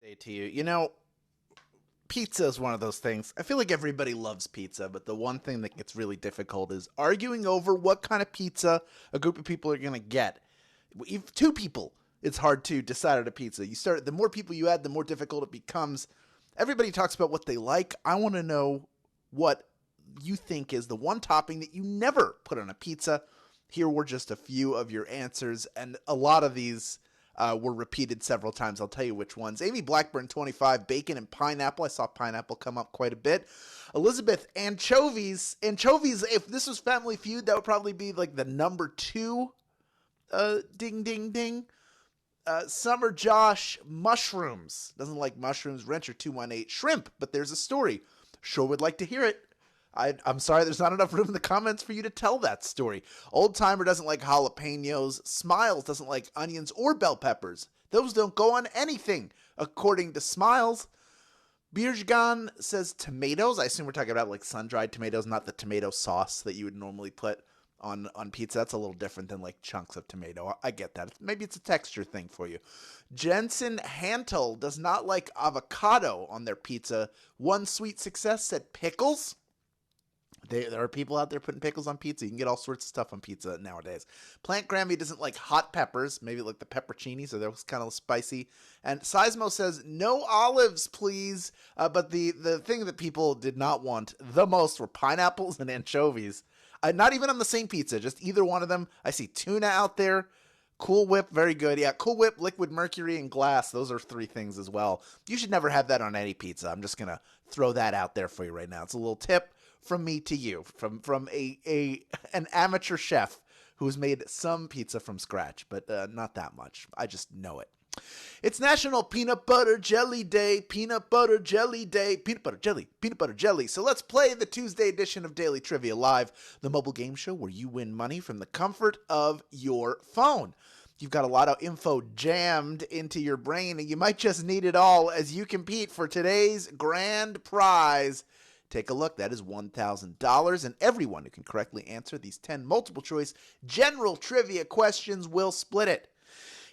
Say to you, pizza is one of those things. I feel like everybody loves pizza, but the one thing that gets really difficult is arguing over what kind of pizza a group of people are going to get. If two people, it's hard to decide on a pizza. The more people you add, the more difficult it becomes. Everybody talks about what they like. I want to know what you think is the one topping that you never put on a pizza. Here were just a few of your answers, and a lot of these were repeated several times. I'll tell you which ones. Amy Blackburn, 25, bacon and pineapple. I saw pineapple come up quite a bit. Elizabeth, anchovies. Anchovies, if this was Family Feud, that would probably be like the number two. Ding, ding, ding. Summer Josh, mushrooms. Doesn't like mushrooms. Renter 218, shrimp, but there's a story. Sure would like to hear it. I'm sorry there's not enough room in the comments for you to tell that story. Old Timer doesn't like jalapenos. Smiles doesn't like onions or bell peppers. Those don't go on anything, according to Smiles. Birjgan says tomatoes. I assume we're talking about like sun-dried tomatoes, not the tomato sauce that you would normally put on pizza. That's a little different than like chunks of tomato. I get that. Maybe it's a texture thing for you. Jensen Hantel does not like avocado on their pizza. One sweet success said pickles. There are people out there putting pickles on pizza. You can get all sorts of stuff on pizza nowadays. Plant Grammy doesn't like hot peppers, maybe like the pepperoncini, so they're kind of spicy. And Seismo says, no olives, please. But the thing that people did not want the most were pineapples and anchovies. Not even on the same pizza, just either one of them. I see tuna out there. Cool Whip, very good. Yeah, Cool Whip, Liquid Mercury, and Glass. Those are three things as well. You should never have that on any pizza. I'm just going to throw that out there for you right now. It's a little tip from me to you, from an amateur chef who's made some pizza from scratch, but not that much. I just know it. It's National Peanut Butter Jelly Day. Peanut Butter Jelly Day. Peanut butter jelly. Peanut butter jelly. So let's play the Tuesday edition of Daily Trivia Live, the mobile game show where you win money from the comfort of your phone. You've got a lot of info jammed into your brain, and you might just need it all as you compete for today's grand prize. Take a look. That is $1,000, and everyone who can correctly answer these 10 multiple-choice general trivia questions will split it.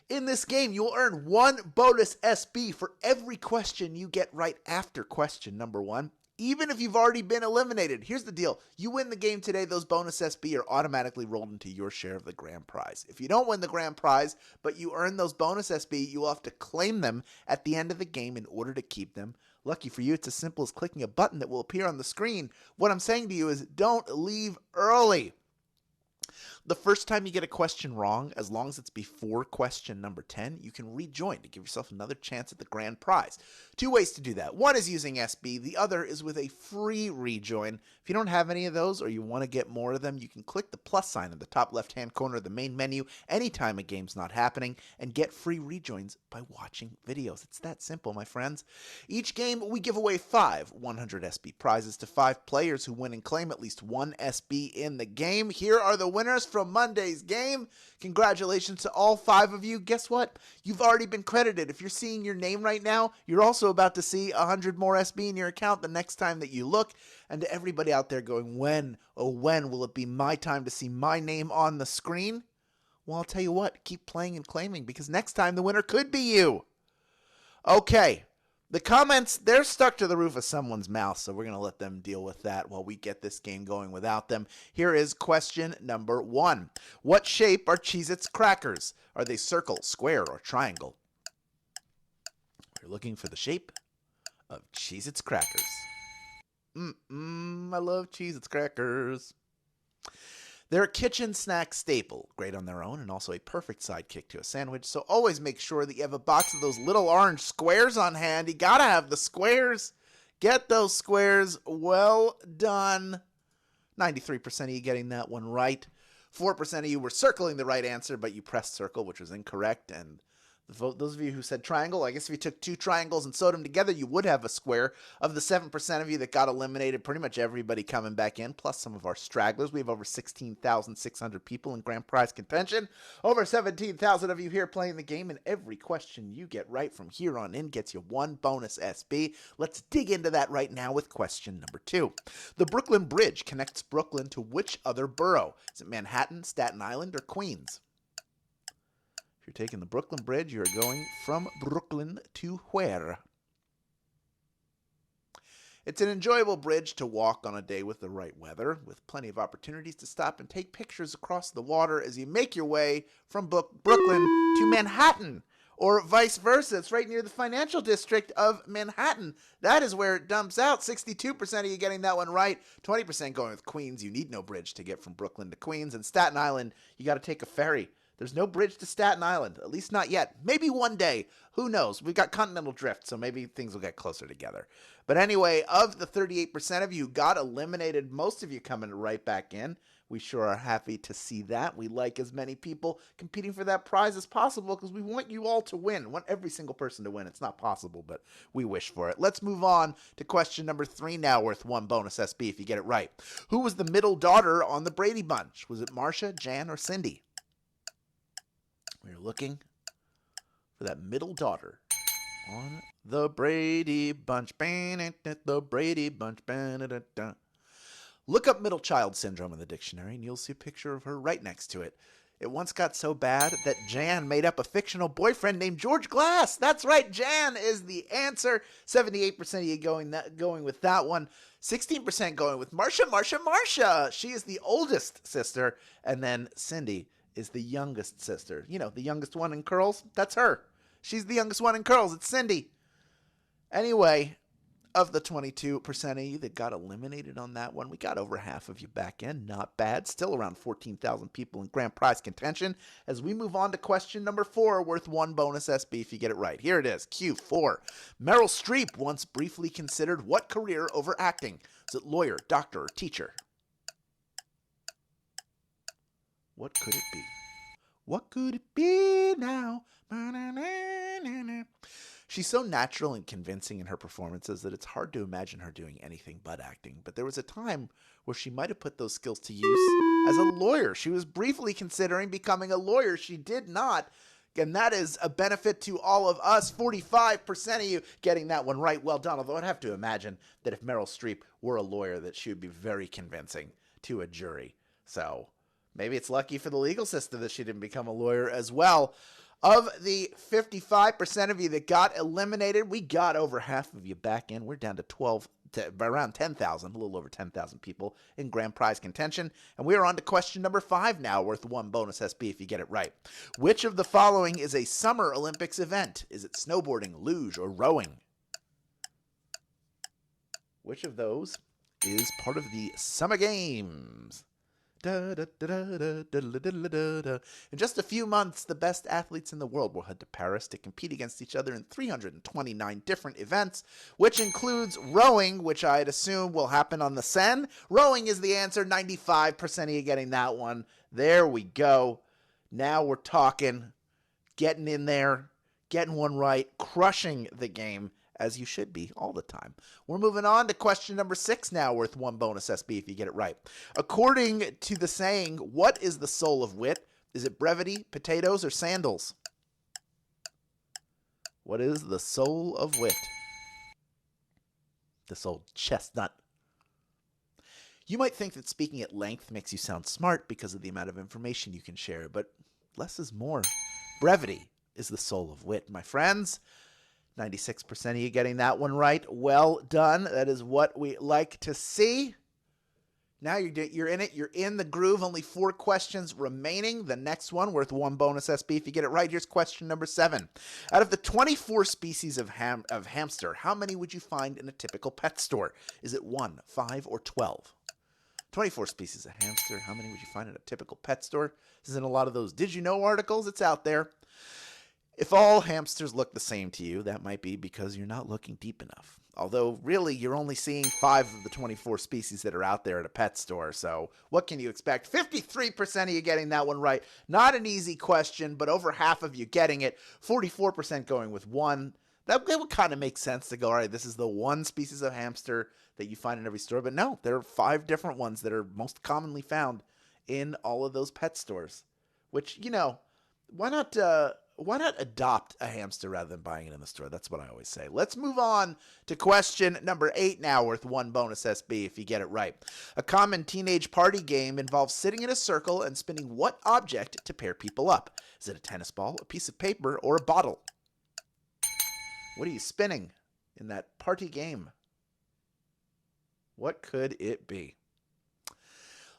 In this game, you will earn one bonus SB for every question you get right after question number one, even if you've already been eliminated. Here's the deal. You win the game today, those bonus SB are automatically rolled into your share of the grand prize. If you don't win the grand prize, but you earn those bonus SB, you will have to claim them at the end of the game in order to keep them. Lucky for you, it's as simple as clicking a button that will appear on the screen. What I'm saying to you is don't leave early. The first time you get a question wrong, as long as it's before question number 10, you can rejoin to give yourself another chance at the grand prize. Two ways to do that. One is using SB. The other is with a free rejoin. If you don't have any of those or you want to get more of them, you can click the plus sign in the top left-hand corner of the main menu anytime a game's not happening and get free rejoins by watching videos. It's that simple, my friends. Each game, we give away 5 100 SB prizes to 5 players who win and claim at least one SB in the game. Here are the winners from Monday's game. Congratulations to all 5 of you. Guess what? You've already been credited. If you're seeing your name right now, you're also about to see 100 more SB in your account the next time that you look. And to everybody out there going, when, oh when will it be my time to see my name on the screen? Well, I'll tell you what, keep playing and claiming, because next time the winner could be you. Okay. The comments, they're stuck to the roof of someone's mouth, so we're going to let them deal with that while we get this game going without them. Here is question number 1. What shape are Cheez-Its crackers? Are they circle, square, or triangle? We're looking for the shape of Cheez-Its crackers. I love Cheez-Its crackers. They're a kitchen snack staple, great on their own and also a perfect sidekick to a sandwich, so always make sure that you have a box of those little orange squares on hand. You gotta have the squares. Get those squares. Well done. 93% of you getting that one right. 4% of you were circling the right answer, but you pressed circle, which was incorrect, and those of you who said triangle, I guess if you took 2 triangles and sewed them together, you would have a square. Of the 7% of you that got eliminated, pretty much everybody coming back in, plus some of our stragglers. We have over 16,600 people in grand prize contention. Over 17,000 of you here playing the game, and every question you get right from here on in gets you one bonus SB. Let's dig into that right now with question number 2. The Brooklyn Bridge connects Brooklyn to which other borough? Is it Manhattan, Staten Island, or Queens? If you're taking the Brooklyn Bridge, you're going from Brooklyn to where? It's an enjoyable bridge to walk on a day with the right weather, with plenty of opportunities to stop and take pictures across the water as you make your way from Brooklyn to Manhattan, or vice versa. It's right near the financial district of Manhattan. That is where it dumps out. 62% of you getting that one right. 20% going with Queens. You need no bridge to get from Brooklyn to Queens. And Staten Island, you got to take a ferry. There's no bridge to Staten Island, at least not yet. Maybe one day. Who knows? We've got continental drift, so maybe things will get closer together. But anyway, of the 38% of you who got eliminated, most of you coming right back in. We sure are happy to see that. We like as many people competing for that prize as possible because we want you all to win. We want every single person to win. It's not possible, but we wish for it. Let's move on to question number 3 now, worth 1 bonus SB if you get it right. Who was the middle daughter on the Brady Bunch? Was it Marcia, Jan, or Cindy? We're looking for that middle daughter on the Brady Bunch. The Brady Bunch. Look up middle child syndrome in the dictionary, and you'll see a picture of her right next to it. It once got so bad that Jan made up a fictional boyfriend named George Glass. That's right, Jan is the answer. 78% of you going with that one. 16% going with Marcia. She is the oldest sister, and then Cindy is the youngest sister. You know, the youngest one in curls? That's her. She's the youngest one in curls. It's Cindy. Anyway, of the 22% of you that got eliminated on that one, we got over half of you back in. Not bad. Still around 14,000 people in grand prize contention. As we move on to question number 4, worth 1 bonus SB if you get it right. Here it is. Q4. Meryl Streep once briefly considered what career over acting? Is it lawyer, doctor, or teacher? What could it be? What could it be now? She's so natural and convincing in her performances that it's hard to imagine her doing anything but acting. But there was a time where she might have put those skills to use as a lawyer. She was briefly considering becoming a lawyer. She did not. And that is a benefit to all of us. 45% of you getting that one right. Well done. Although I'd have to imagine that if Meryl Streep were a lawyer, that she would be very convincing to a jury. So maybe it's lucky for the legal system that she didn't become a lawyer as well. Of the 55% of you that got eliminated, we got over half of you back in. We're down to around 10,000, a little over 10,000 people in grand prize contention. And we are on to question number 5 now, worth 1 bonus SB if you get it right. Which of the following is a Summer Olympics event? Is it snowboarding, luge, or rowing? Which of those is part of the Summer Games? In just a few months, the best athletes in the world will head to Paris to compete against each other in 329 different events, which includes rowing, which I'd assume will happen on the Seine. Rowing is the answer. 95% of you getting that one. There we go. Now we're talking, getting in there, getting one right, crushing the game, as you should be all the time. We're moving on to question number 6 now, worth 1 bonus SB if you get it right. According to the saying, what is the soul of wit? Is it brevity, potatoes, or sandals? What is the soul of wit? This old chestnut. You might think that speaking at length makes you sound smart because of the amount of information you can share, but less is more. Brevity is the soul of wit, my friends. 96% of you getting that one right. Well done. That is what we like to see. Now you're in it. You're in the groove. Only 4 questions remaining. The next one worth 1 bonus SB if you get it right. Here's question number 7. Out of the 24 species of hamster, how many would you find in a typical pet store? Is it 1, 5, or 12? 24 species of hamster. How many would you find in a typical pet store? This is in a lot of those Did You Know articles. It's out there. If all hamsters look the same to you, that might be because you're not looking deep enough. Although, really, you're only seeing 5 of the 24 species that are out there at a pet store. So what can you expect? 53% of you getting that one right. Not an easy question, but over half of you getting it. 44% going with 1. That would kind of make sense to go, all right, this is the one species of hamster that you find in every store. But no, there are 5 different ones that are most commonly found in all of those pet stores. Which, you know, why not why not adopt a hamster rather than buying it in the store? That's what I always say. Let's move on to question number 8 now, worth 1 bonus SB if you get it right. A common teenage party game involves sitting in a circle and spinning what object to pair people up? Is it a tennis ball, a piece of paper, or a bottle? What are you spinning in that party game? What could it be?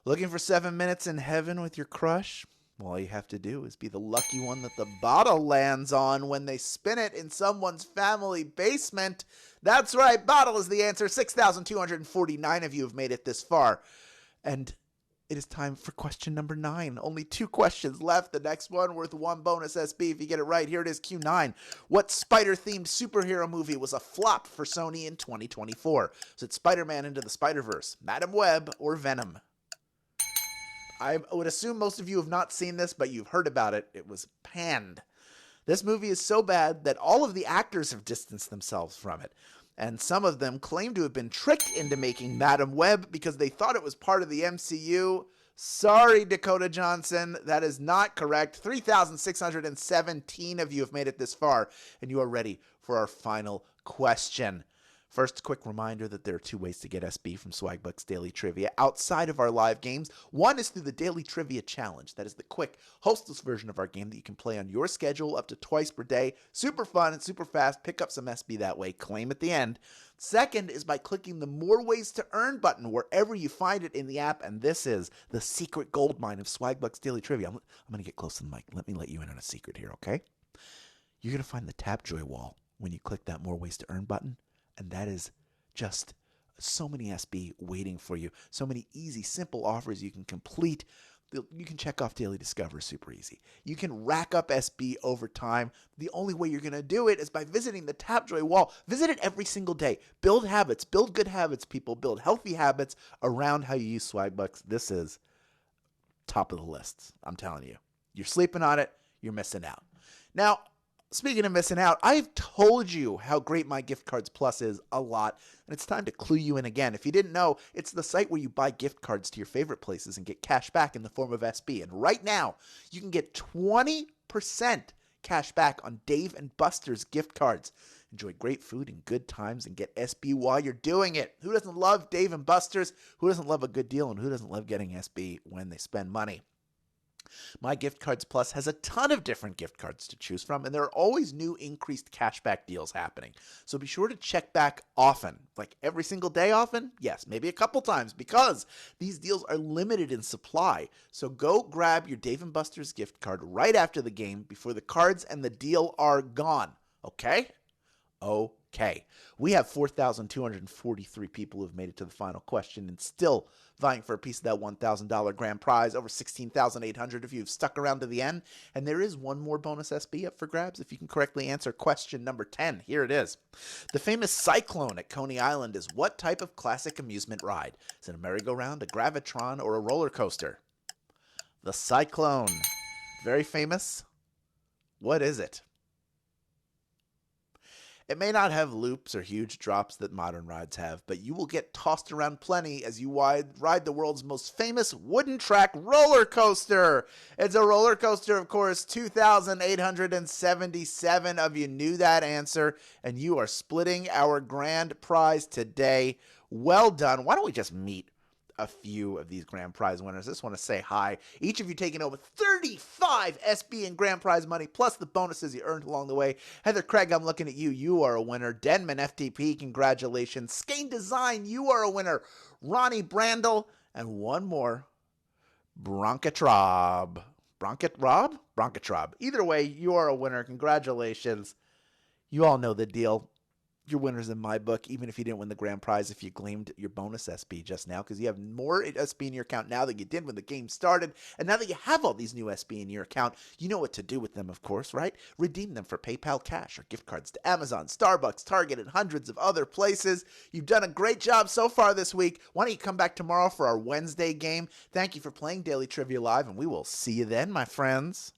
Looking for 7 minutes in heaven with your crush? All you have to do is be the lucky one that the bottle lands on when they spin it in someone's family basement. That's right, bottle is the answer. 6,249 of you have made it this far. And it is time for question number 9. Only 2 questions left. The next one worth 1 bonus SB if you get it right. Here it is, Q9. What spider-themed superhero movie was a flop for Sony in 2024? Was it Spider-Man Into the Spider-Verse, Madam Web, or Venom? I would assume most of you have not seen this, but you've heard about it. It was panned. This movie is so bad that all of the actors have distanced themselves from it. And some of them claim to have been tricked into making Madam Web because they thought it was part of the MCU. Sorry, Dakota Johnson, that is not correct. 3,617 of you have made it this far, and you are ready for our final question. First, a quick reminder that there are 2 ways to get SB from Swagbucks Daily Trivia outside of our live games. One is through the Daily Trivia Challenge. That is the quick, hostless version of our game that you can play on your schedule up to twice per day. Super fun and super fast. Pick up some SB that way. Claim at the end. Second is by clicking the More Ways to Earn button wherever you find it in the app. And this is the secret gold mine of Swagbucks Daily Trivia. I'm going to get close to the mic. Let me let you in on a secret here, okay? You're going to find the Tapjoy wall when you click that More Ways to Earn button. And that is just so many SB waiting for you. So many easy, simple offers you can complete. You can check off Daily Discover super easy. You can rack up SB over time. The only way you're going to do it is by visiting the Tapjoy wall. Visit it every single day. Build habits. Build good habits, people. Build healthy habits around how you use Swagbucks. This is top of the list. I'm telling you. You're sleeping on it. You're missing out. Now, speaking of missing out, I've told you how great My Gift Cards Plus is a lot, and it's time to clue you in again. If you didn't know, it's the site where you buy gift cards to your favorite places and get cash back in the form of SB. And right now, you can get 20% cash back on Dave & Buster's gift cards. Enjoy great food and good times and get SB while you're doing it. Who doesn't love Dave & Buster's? Who doesn't love a good deal? And who doesn't love getting SB when they spend money? My Gift Cards Plus has a ton of different gift cards to choose from, and there are always new increased cashback deals happening. So be sure to check back often. Like every single day often? Yes, maybe a couple times, because these deals are limited in supply. So go grab your Dave & Buster's gift card right after the game before the cards and the deal are gone. Okay? Okay. We have 4,243 people who have made it to the final question and still vying for a piece of that $1,000 grand prize. Over 16,800 of you have stuck around to the end. And there is one more bonus SB up for grabs if you can correctly answer question number 10. Here it is. The famous Cyclone at Coney Island is what type of classic amusement ride? Is it a merry-go-round, a gravitron, or a roller coaster? The Cyclone. Very famous. What is it? It may not have loops or huge drops that modern rides have, but you will get tossed around plenty as you ride the world's most famous wooden track roller coaster. It's a roller coaster, of course. 2,877 of you knew that answer, and you are splitting our grand prize today. Well done. Why don't we just meet a few of these grand prize winners? I just want to say hi. Each of you taking over 35 SB and grand prize money, plus the bonuses you earned along the way. Heather Craig, I'm looking at you. You are a winner. Denman FTP, congratulations. Skane Design, you are a winner. Ronnie Brandel, and one more, Broncatrob. Broncatrob. Either way, you are a winner. Congratulations. You all know the deal. You're winners in my book, even if you didn't win the grand prize, if you claimed your bonus SB just now, because you have more SB in your account now than you did when the game started. And now that you have all these new SB in your account, you know what to do with them, of course, right? Redeem them for PayPal cash or gift cards to Amazon, Starbucks, Target, and hundreds of other places. You've done a great job so far this week. Why don't you come back tomorrow for our Wednesday game? Thank you for playing Daily Trivia Live, and we will see you then, my friends.